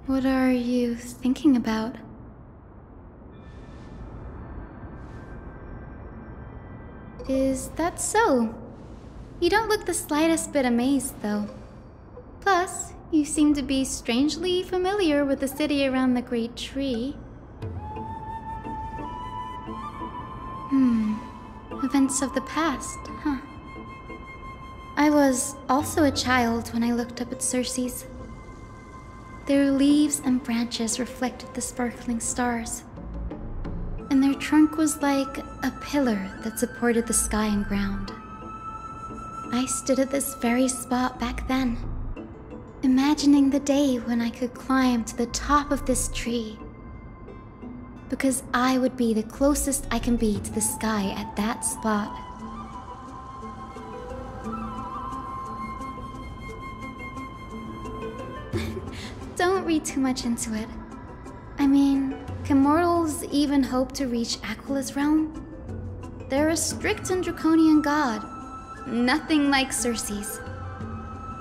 What are you thinking about? Is that so? You don't look the slightest bit amazed, though. Plus, you seem to be strangely familiar with the city around the Great Tree. Events of the past, huh? I was also a child when I looked up at Circe's. Their leaves and branches reflected the sparkling stars, and their trunk was like a pillar that supported the sky and ground. I stood at this very spot back then, imagining the day when I could climb to the top of this tree, because I would be the closest I can be to the sky at that spot. Don't read too much into it. I mean, can mortals even hope to reach Aquila's realm? They're a strict and draconian god, nothing like Circe's.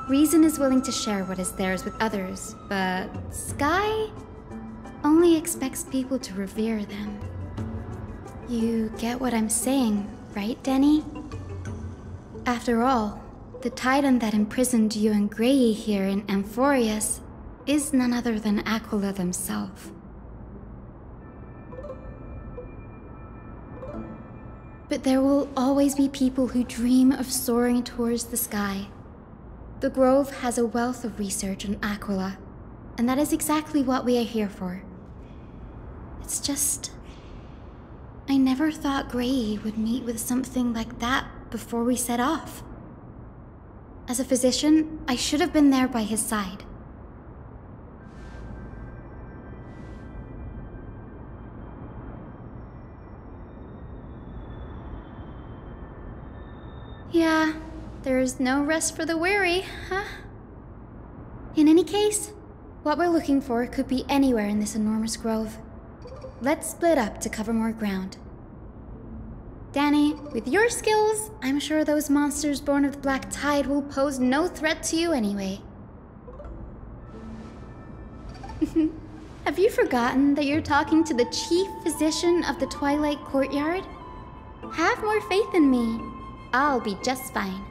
Reason is willing to share what is theirs with others, but Sky only expects people to revere them. You get what I'm saying, right, Denny? After all, the titan that imprisoned you and Grey here in Amphorius is none other than Aquila themselves. But there will always be people who dream of soaring towards the sky. The Grove has a wealth of research on Aquila, and that is exactly what we are here for. It's just, I never thought Grey would meet with something like that before we set off. As a physician, I should have been there by his side. Yeah, there's no rest for the weary, huh? In any case, what we're looking for could be anywhere in this enormous grove. Let's split up to cover more ground. Danny, with your skills, I'm sure those monsters born of the Black Tide will pose no threat to you anyway. Have you forgotten that you're talking to the chief physician of the Twilight Courtyard? Have more faith in me. I'll be just fine.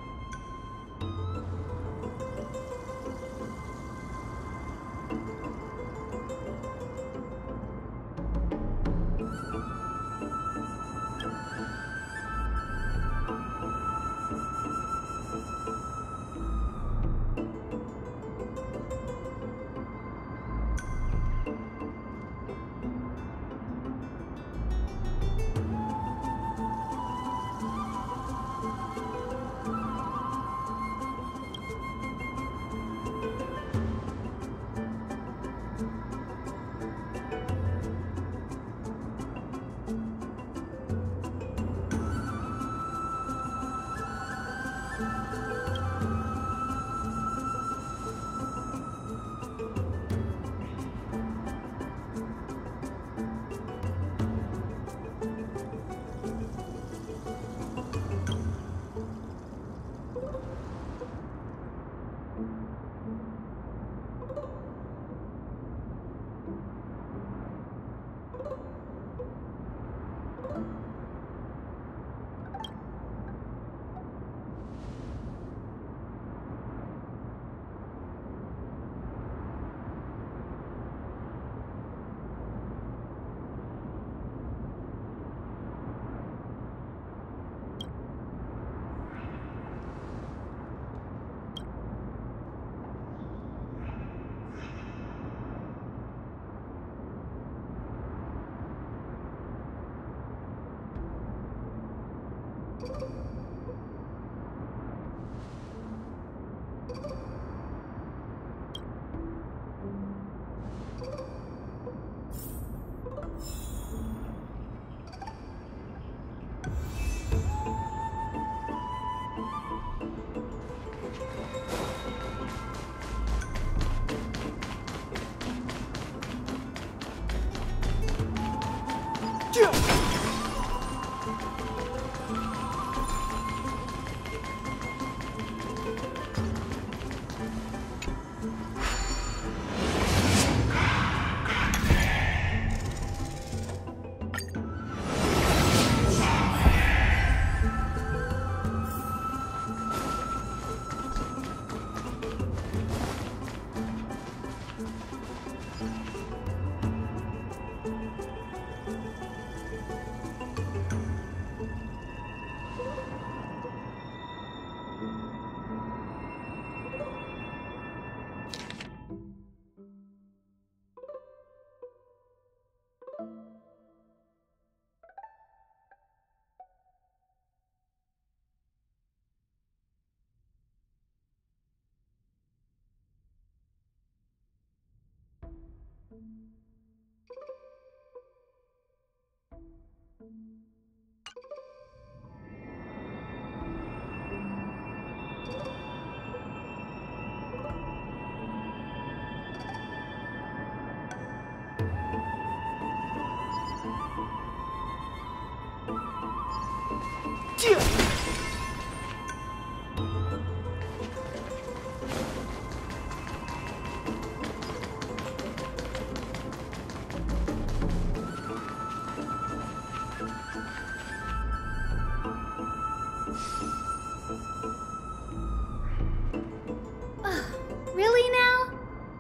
Really now?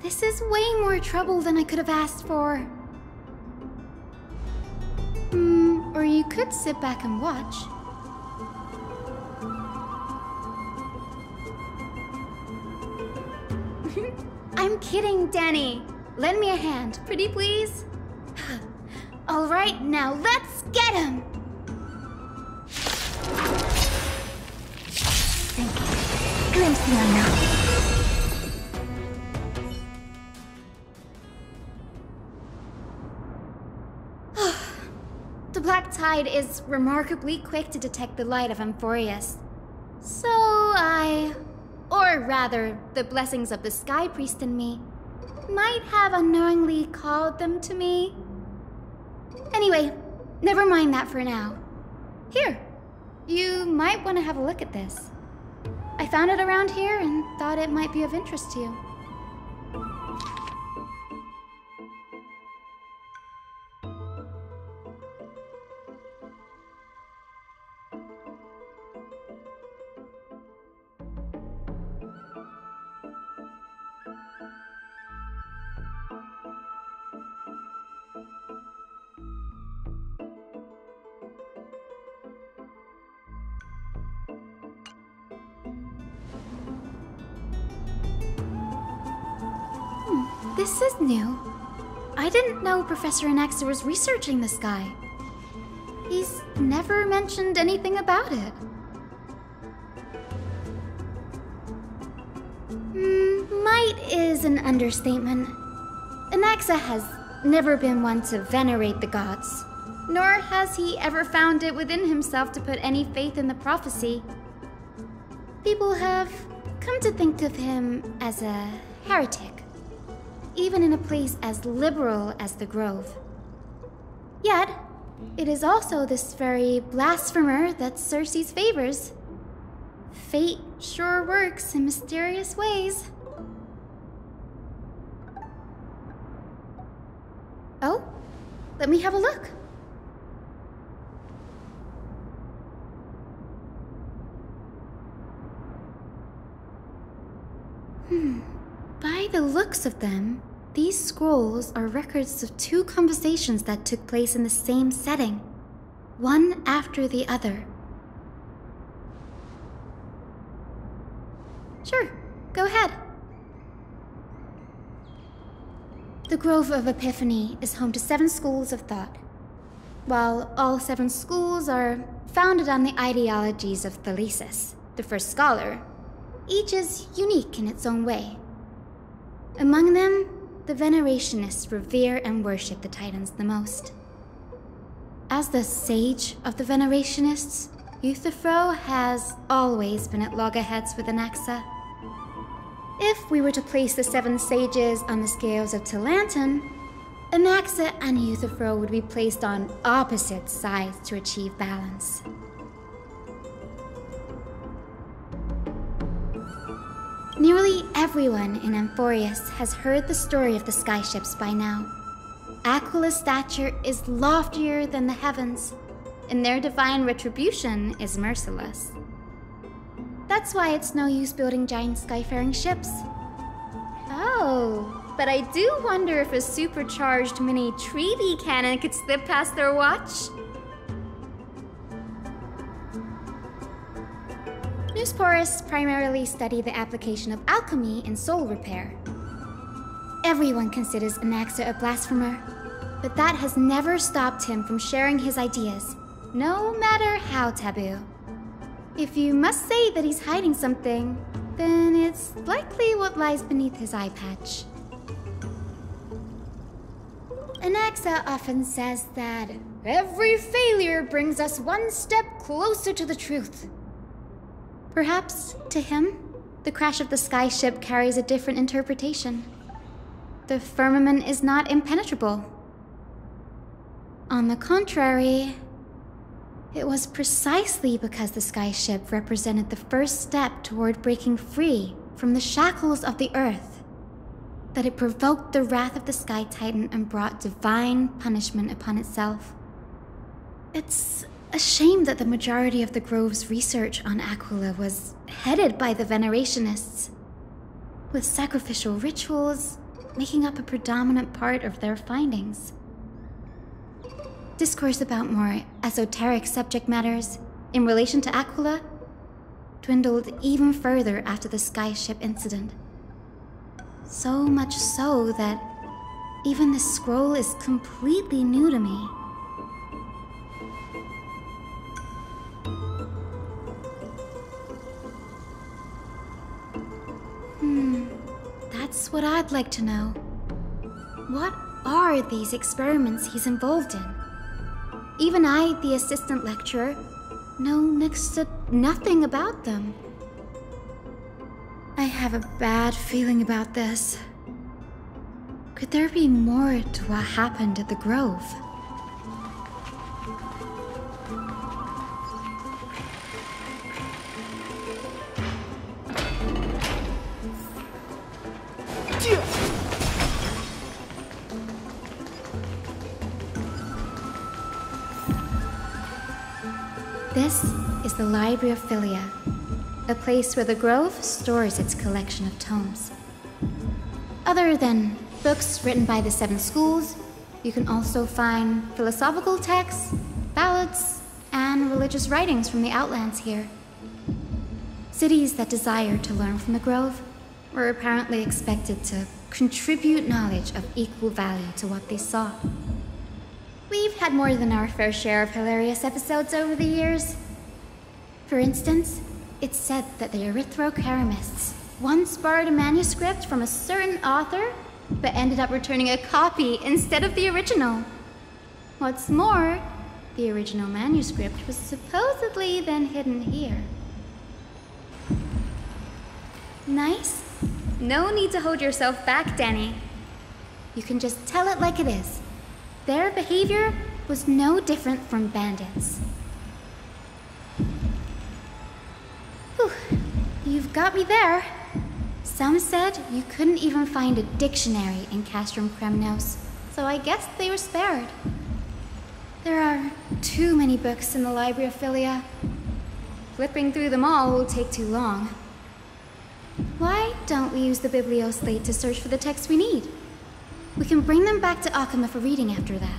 This is way more trouble than I could have asked for. Or you could sit back and watch. I'm kidding, Danny. Lend me a hand, pretty please? All right, now let's get him! Thank you. Glimpse the unknown. The Black Tide is remarkably quick to detect the light of Amphorius. So or rather, the blessings of the Sky Priest in me, might have unknowingly called them to me. Anyway, never mind that for now. Here, you might want to have a look at this. I found it around here and thought it might be of interest to you. This is new. I didn't know Professor Anaxa was researching the sky. He's never mentioned anything about it. Might is an understatement. Anaxa has never been one to venerate the gods, nor has he ever found it within himself to put any faith in the prophecy. People have come to think of him as a heretic, even in a place as liberal as the Grove. Yet, it is also this very blasphemer that Circe's favors. Fate sure works in mysterious ways. Oh, let me have a look. By the looks of them, these scrolls are records of two conversations that took place in the same setting, one after the other. Sure, go ahead. The Grove of Epiphany is home to 7 schools of thought. While all 7 schools are founded on the ideologies of Thalesis, the first scholar, each is unique in its own way. Among them, the Venerationists revere and worship the Titans the most. As the sage of the Venerationists, Euthyphro has always been at loggerheads with Anaxa. If we were to place the 7 sages on the scales of Talanton, Anaxa and Euthyphro would be placed on opposite sides to achieve balance. Nearly everyone in Amphorius has heard the story of the skyships by now. Aquila's stature is loftier than the heavens, and their divine retribution is merciless. That's why it's no use building giant skyfaring ships. Oh, but I do wonder if a supercharged mini treaty cannon could slip past their watch. Newsporists primarily study the application of alchemy in soul repair. Everyone considers Anaxa a blasphemer, but that has never stopped him from sharing his ideas, no matter how taboo. If you must say that he's hiding something, then it's likely what lies beneath his eye patch. Anaxa often says that every failure brings us one step closer to the truth. Perhaps, to him, the crash of the skyship carries a different interpretation. The firmament is not impenetrable. On the contrary, it was precisely because the skyship represented the first step toward breaking free from the shackles of the earth that it provoked the wrath of the Sky Titan and brought divine punishment upon itself. It's a shame that the majority of the Grove's research on Aquila was headed by the Venerationists, with sacrificial rituals making up a predominant part of their findings. Discourse about more esoteric subject matters in relation to Aquila dwindled even further after the skyship incident. So much so that even this scroll is completely new to me. That's what I'd like to know. What are these experiments he's involved in? Even I, the assistant lecturer, know next to nothing about them. I have a bad feeling about this. Could there be more to what happened at the Grove? This is the Library of Philia, a place where the Grove stores its collection of tomes. Other than books written by the 7 schools, you can also find philosophical texts, ballads, and religious writings from the Outlands here. Cities that desire to learn from the Grove were apparently expected to contribute knowledge of equal value to what they saw. We've had more than our fair share of hilarious episodes over the years. For instance, it's said that the Erythrocheramists once borrowed a manuscript from a certain author, but ended up returning a copy instead of the original. What's more, the original manuscript was supposedly then hidden here. Nice? No need to hold yourself back, Danny. You can just tell it like it is. Their behavior was no different from bandits. Whew, you've got me there. Some said you couldn't even find a dictionary in Castrum Kremnos, so I guess they were spared. There are too many books in the Library of Philia. Flipping through them all will take too long. Why don't we use the Biblioslate to search for the texts we need? We can bring them back to Akama for reading after that.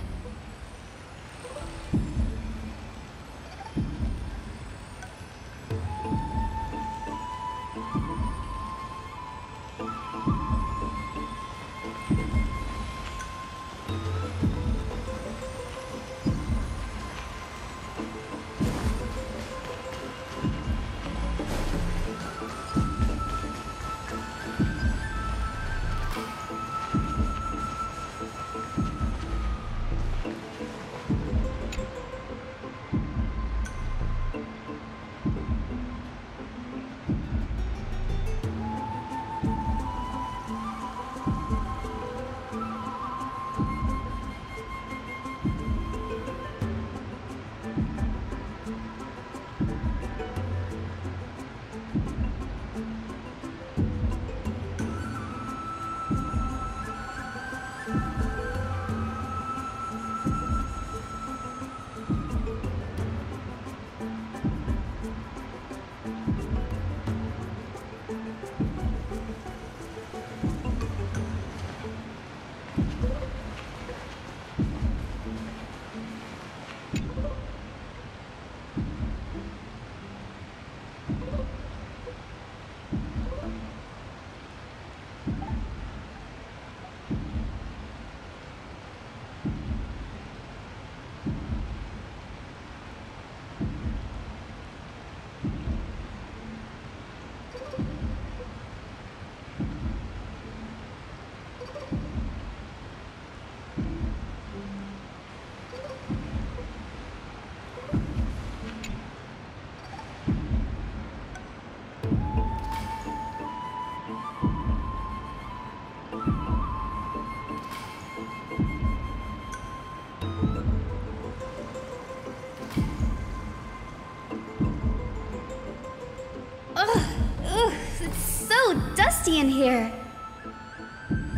dusty in here.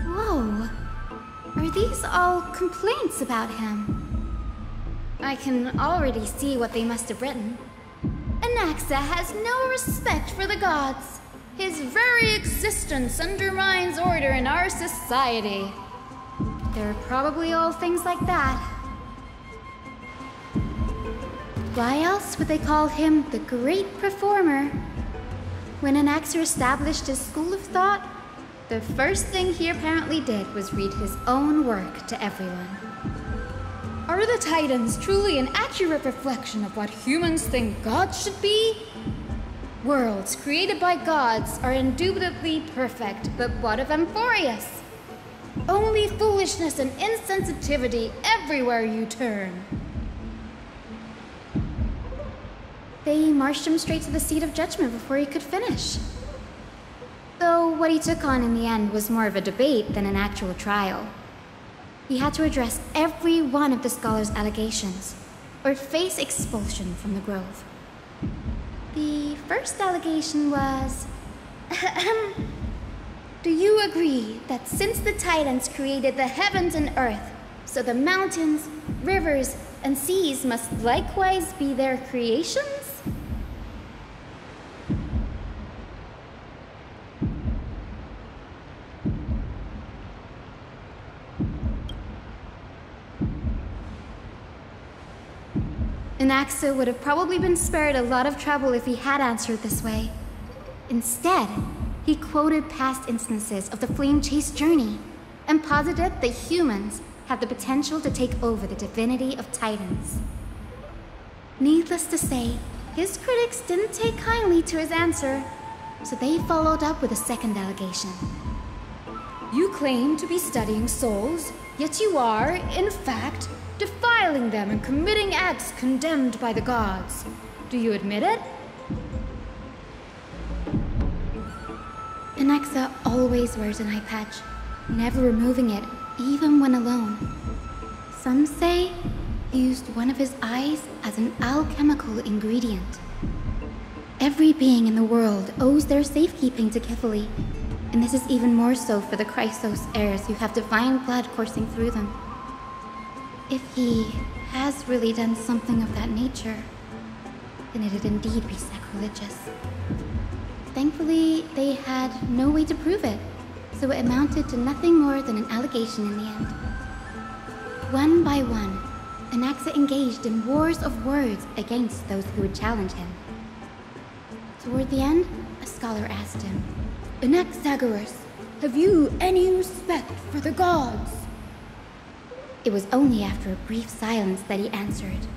Whoa. Are these all complaints about him? I can already see what they must have written. Anaxa has no respect for the gods. His very existence undermines order in our society. They're probably all things like that. Why else would they call him the great performer? When Anaxa established his school of thought, the first thing he apparently did was read his own work to everyone. Are the Titans truly an accurate reflection of what humans think gods should be? Worlds created by gods are indubitably perfect, but what of Amphorius? Only foolishness and insensitivity everywhere you turn. They marched him straight to the seat of judgment before he could finish. Though what he took on in the end was more of a debate than an actual trial. He had to address every one of the scholars' allegations, or face expulsion from the grove. The first allegation was... Do you agree that since the Titans created the heavens and earth, so the mountains, rivers, and seas must likewise be their creations? Anaxa would have probably been spared a lot of trouble if he had answered this way. Instead, he quoted past instances of the flame-chased journey and posited that humans have the potential to take over the divinity of Titans. Needless to say, his critics didn't take kindly to his answer, so they followed up with a second allegation. You claim to be studying souls, yet you are, in fact, defiling them and committing acts condemned by the gods. Do you admit it? Anaxa always wears an eye patch, never removing it, even when alone. Some say he used one of his eyes as an alchemical ingredient. Every being in the world owes their safekeeping to Kifili, and this is even more so for the Chrysos heirs who have divine blood coursing through them. If he has really done something of that nature, then it'd indeed be sacrilegious. Thankfully, they had no way to prove it, so it amounted to nothing more than an allegation in the end. One by one, Anaxa engaged in wars of words against those who would challenge him. Toward the end, a scholar asked him, Anaxagoras, have you any respect for the gods? It was only after a brief silence that he answered,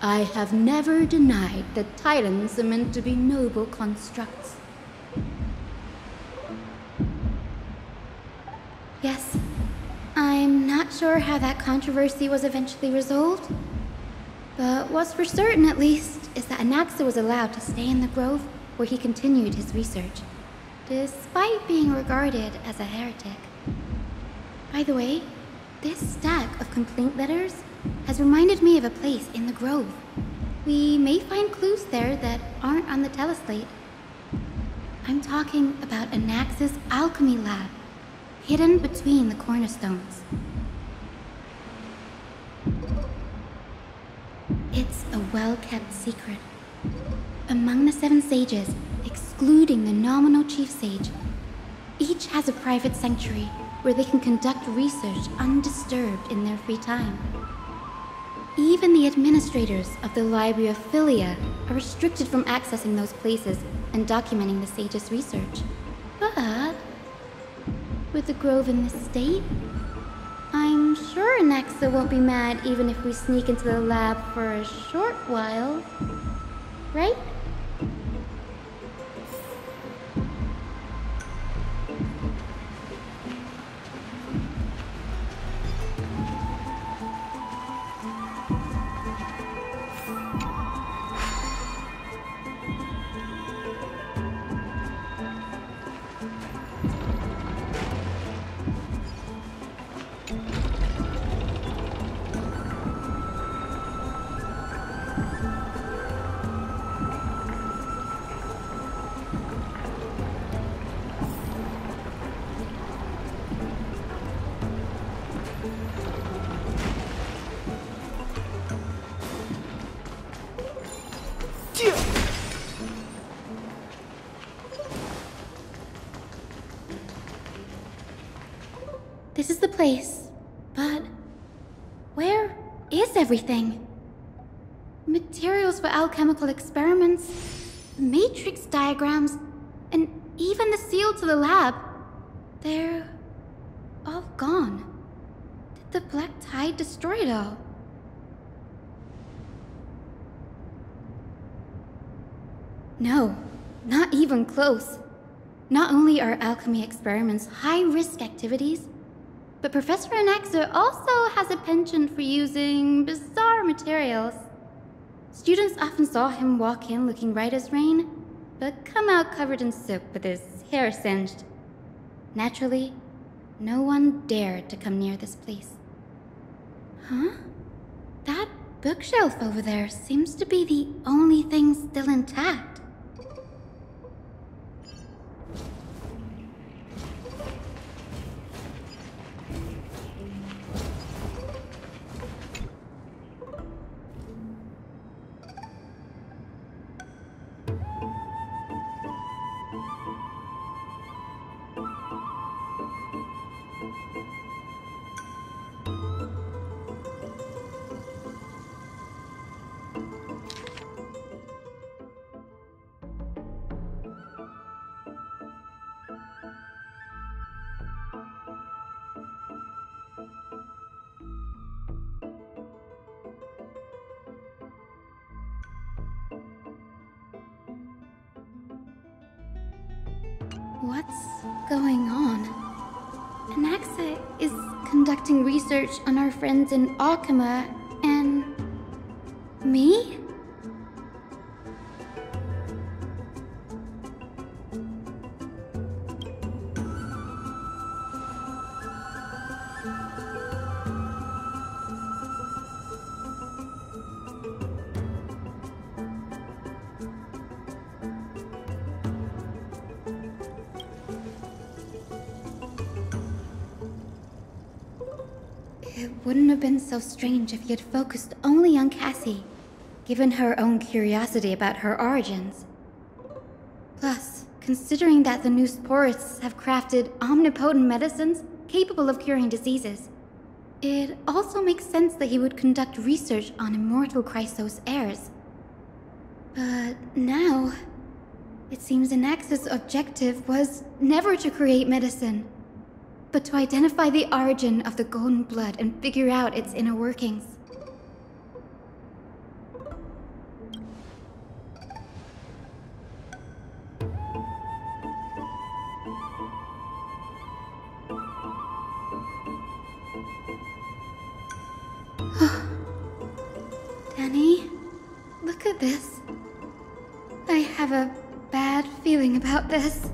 I have never denied that Titans are meant to be noble constructs. Yes, I'm not sure how that controversy was eventually resolved, but what's for certain at least is that Anaxa was allowed to stay in the grove where he continued his research, despite being regarded as a heretic. By the way, this stack of complaint letters has reminded me of a place in the grove. We may find clues there that aren't on the teleslate. I'm talking about Anaxa's alchemy lab, hidden between the cornerstones. It's a well-kept secret. Among the 7 sages, excluding the nominal chief sage, each has a private sanctuary where they can conduct research undisturbed in their free time. Even the administrators of the Library of Philia are restricted from accessing those places and documenting the sage's research. But with the grove in this state, I'm sure Anaxa won't be mad even if we sneak into the lab for a short while, right? this is the place, but where is everything? Materials for alchemical experiments, matrix diagrams, and even the seal to the lab. They're all gone. Did the black tide destroy it all? No, not even close. Not only are alchemy experiments high-risk activities, but Professor Anaxa also has a penchant for using bizarre materials. Students often saw him walk in looking right as rain, but come out covered in soot with his hair singed. Naturally, no one dared to come near this place. Huh? That bookshelf over there seems to be the only thing still intact. What's going on? Anaxa is conducting research on our friends in Alchema and... me? It wouldn't have been so strange if he had focused only on Cassie, given her own curiosity about her origins. Plus, considering that the new sporists have crafted omnipotent medicines capable of curing diseases, it also makes sense that he would conduct research on immortal Chrysos heirs. But now, it seems Anaxa's objective was never to create medicine, but to identify the origin of the golden blood and figure out its inner workings. Danny, look at this. I have a bad feeling about this.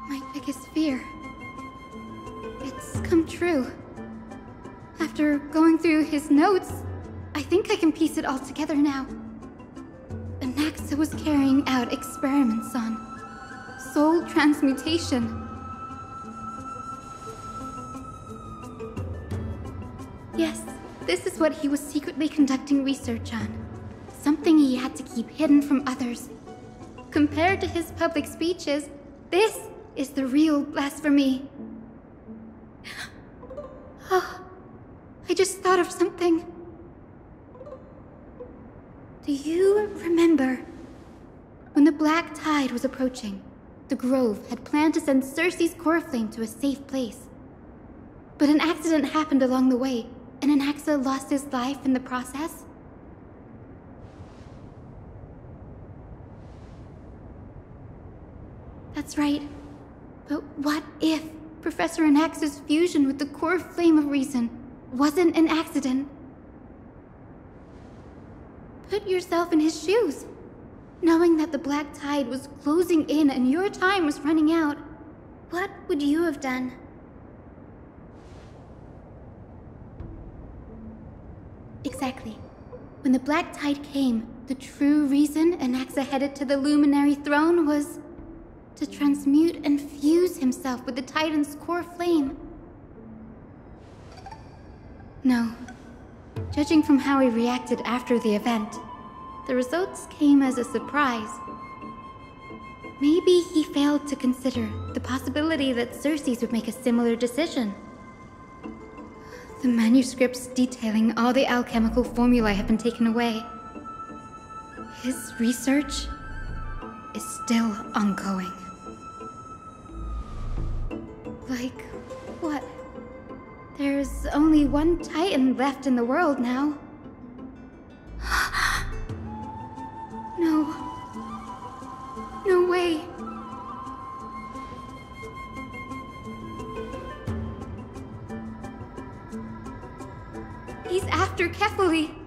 My biggest fear. It's come true. After going through his notes, I think I can piece it all together now. Anaxa was carrying out experiments on soul transmutation. Yes, this is what he was secretly conducting research on. Something he had to keep hidden from others. Compared to his public speeches, this is the real blasphemy. Oh, I just thought of something. Do you remember when the black tide was approaching? The Grove had planned to send Circe's core flame to a safe place. But an accident happened along the way, and Anaxa lost his life in the process? That's right. But what if Professor Anaxa's fusion with the core flame of reason wasn't an accident? Put yourself in his shoes. Knowing that the black tide was closing in and your time was running out, what would you have done? Exactly. When the black tide came, The true reason Anaxa headed to the Luminary Throne was to transmute and fuse himself with the Titan's core flame. No. Judging from how he reacted after the event, the results came as a surprise. Maybe he failed to consider the possibility that Circes would make a similar decision. The manuscripts detailing all the alchemical formulae have been taken away. His research is still ongoing. Like, what? There's only one Titan left in the world now. No. No way. He's after Kefali.